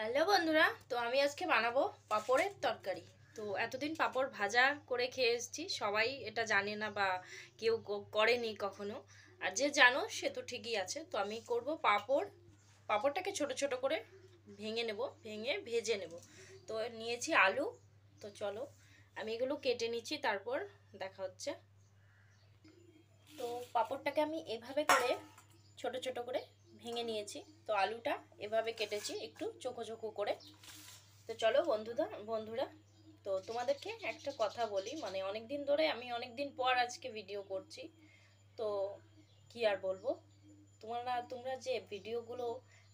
Hello বন্ধুরা, তো আমি আজকে বানাবো পাঁপড়ের তরকারি। তো এতদিন পাঁপড় ভাজা করে খেয়ে এসেছি, সবাই এটা জানে না বা কেউ করেনি কখনো। আর যে জানো সে তো ঠিকই আছে। তো আমি করব পাঁপড়টাকে ছোট ছোট করে ভেঙে ভেজে নেব। তো নিয়েছি আলু। তো চলো আমি এগুলো কেটে নিচ্ছি, তারপর দেখা হচ্ছে। তো পাঁপড়টাকে আমি এভাবে করে ছোট ছোট করে ভেঙে নিয়েছি। তো আলুটা এভাবে কেটেছি একটু চোখো চোখো করে। তো চলো বন্ধুরা, তো তোমাদেরকে একটা কথা বলি, মানে অনেক দিন ধরে আমি অনেক দিন পর আজকে ভিডিও করছি। তো কি আর বলবো, তোমরা যে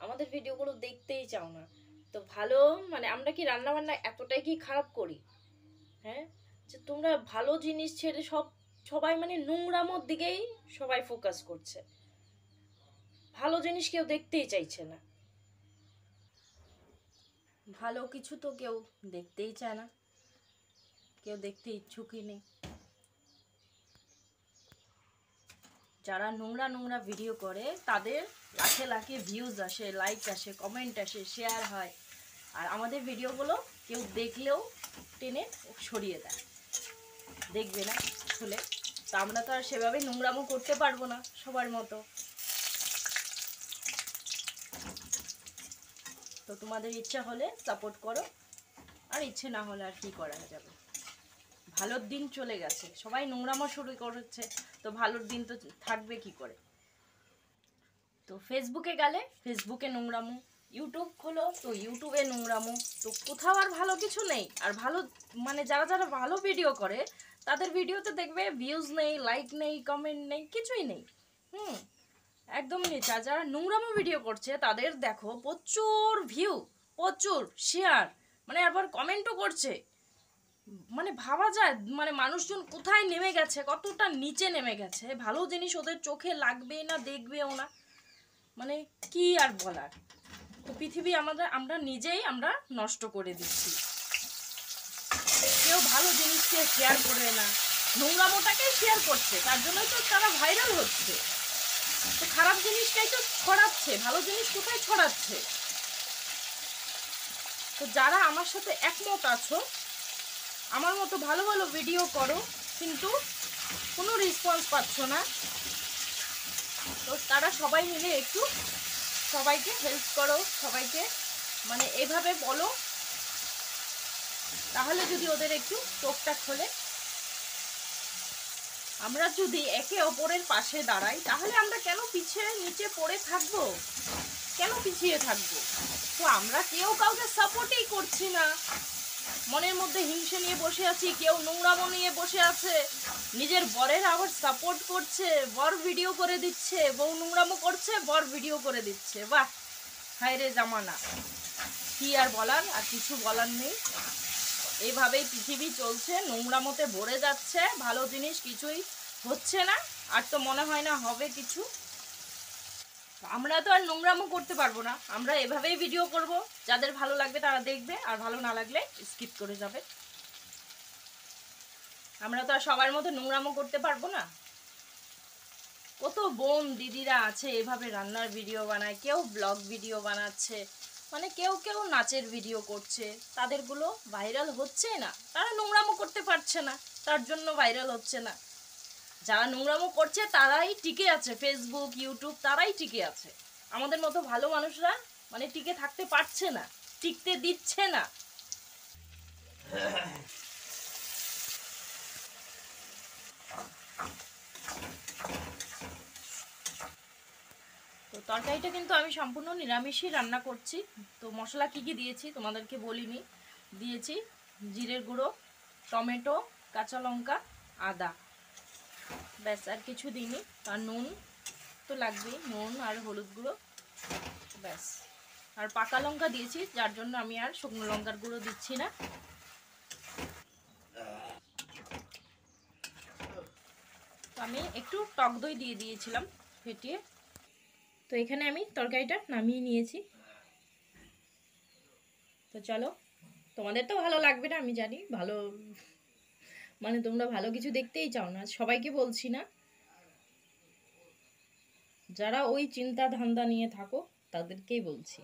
আমাদের ভিডিওগুলো দেখতেই চাও না। তো ভালো, মানে আমরা কি রান্না বান্না এতটাই কি খারাপ করি? হ্যাঁ, যে তোমরা ভালো জিনিস ছেড়ে সবাই মানে নোংরামোর দিকেই সবাই ফোকাস করছে, ভালো জিনিস কেউ দেখতেই চাইছে না। ভালো কিছু তো কেউ দেখতেই চায় না, কেউ দেখতে ইচ্ছুকই নেই। যারা নোংরা নোংরা ভিডিও করে তাদের লাখে লাখে ভিউজ আসে, লাইক আসে, কমেন্ট আসে, শেয়ার হয়। আর আমাদের ভিডিওগুলো কেউ দেখলেও টেনে সরিয়ে দেয়, দেখবে না খুলে। তো আমরা তো আর সেভাবে নোংরামো করতে পারবো না সবার মতো। তো তোমাদের ইচ্ছা হলে সাপোর্ট করো, আর ইচ্ছে না হলে আর কি করা যাবে। ভালোর দিন চলে গেছে, সবাই নোংরামো শুরু করেছে, তো ভালোর দিন তো থাকবে কি করে। তো ফেসবুকে গেলে ফেসবুকে নোংরামো, ইউটিউব খোলো তো ইউটিউবে নোংরামো। তো কোথাও আর ভালো কিছু নেই। আর ভালো মানে যারা যারা ভালো ভিডিও করে তাদের ভিডিওতে দেখবে ভিউজ নেই, লাইক নেই, কমেন্ট নেই, কিছুই নেই। একদমই নেই। যারা যারা নোংরামো ভিডিও করছে তাদের দেখো প্রচুর ভিউ, প্রচুর শেয়ার, মানে আবার কমেন্টও করছে। মানে ভাবা যায় মানে মানুষজন কোথায় নেমে গেছে, কতটা নিচে নেমে গেছে। ভালো জিনিস ওদের চোখে লাগবে না, দেখবেও না। মানে কি আর বলার। তো পৃথিবী আমরা নিজেই নষ্ট করে দিচ্ছি। কেউ ভালো জিনিসকে শেয়ার করবে না, নোংরামোটাকে শেয়ার করছে, তার জন্যই তো তারা ভাইরাল হচ্ছে। তো খারাপ জিনিসটাই তো ছড়াচ্ছে, ভালো জিনিস কোথায় ছড়াচ্ছে? তো যারা আমার সাথে একমত আছো, আমার মতো ভালো ভালো ভিডিও করো কিন্তু কোনো রেসপন্স পাচ্ছ না, তো তারা সবাই মিলে একটু সবাইকে হেল্প করো, সবাইকে মানে এভাবে বলো, তাহলে যদি ওদের একটু চোখটা খোলে। আমরা যদি একে অপরের পাশে দাঁড়াই তাহলে আমরা কেন পিছিয়ে নিচে পড়ে থাকবো, কেন পিছিয়ে থাকবো? তো আমরা কেউ কাউকে সাপোর্টই করছি না, মনের মধ্যে হিংসে নিয়ে বসে আছি, কেউ নোংরামো নিয়ে বসে আছে, নিজের বরের আবার সাপোর্ট করছে, বর ভিডিও করে দিচ্ছে, বউ নোংরামো করছে, বর ভিডিও করে দিচ্ছে। বাহ, হায় রে জামানা, কি আর বলার, আর কিছু বলার নেই। এইভাবেই পৃথিবী চলছে, নোংরামোতে ভরে যাচ্ছে, ভালো জিনিস কিছুই হচ্ছে না, আর তো মনে হয় না হবে কিছু। আমরা তো আর নোংরামো করতে পারবো না, আমরা এভাবেই ভিডিও করব, যাদের ভালো লাগবে তারা দেখবে, আর ভালো না লাগলে স্কিপ করে যাবে। আমরা তো আর সবার মতো নোংরামো করতে পারবো না। কত বোন দিদিরা আছে এভাবে রান্নার ভিডিও বানায়, কেউ ব্লগ ভিডিও বানাচ্ছে, মানে কেউ কেউ নাচের ভিডিও করছে, তাদেরগুলো ভাইরাল হচ্ছে না, তারা নোংরামো করতে পারছে না, তার জন্য ভাইরাল হচ্ছে না। যারা নোংরামো করছে তারাই টিকে আছে, ফেসবুক ইউটিউব তারাই টিকে আছে। আমাদের মতো ভালো মানুষরা মানে টিকে থাকতে পারছে না, টিকতে দিচ্ছে না। তো তরকারিটা কিন্তু আমি সম্পূর্ণ নিরামিষই রান্না করছি। তো মশলা কি কি দিয়েছি তোমাদেরকে বলিনি। দিয়েছি জিরের গুঁড়ো, টমেটো, কাঁচা লঙ্কা, আদা, ব্যাস, আর কিছু দিইনি। আর নুন তো লাগবেই, নুন আর হলুদ গুঁড়ো, ব্যাস। আর পাকা লঙ্কা দিয়েছি, যার জন্য আমি আর শুকনো লঙ্কার গুঁড়ো দিচ্ছি না। তো আমি একটু টক দই দিয়ে দিয়েছিলাম ফেটিয়ে। তো এখানে আমি তরকারিটা নামিয়ে নিয়েছি। তো চলো, তোমাদের তো ভালো লাগবে না আমি জানি, ভালো মানে তোমরা ভালো কিছু দেখতেই চাও না, সবাইকে বলছি না, যারা ওই চিন্তা ধান্দা নিয়ে থাকো তাদেরকেই বলছি।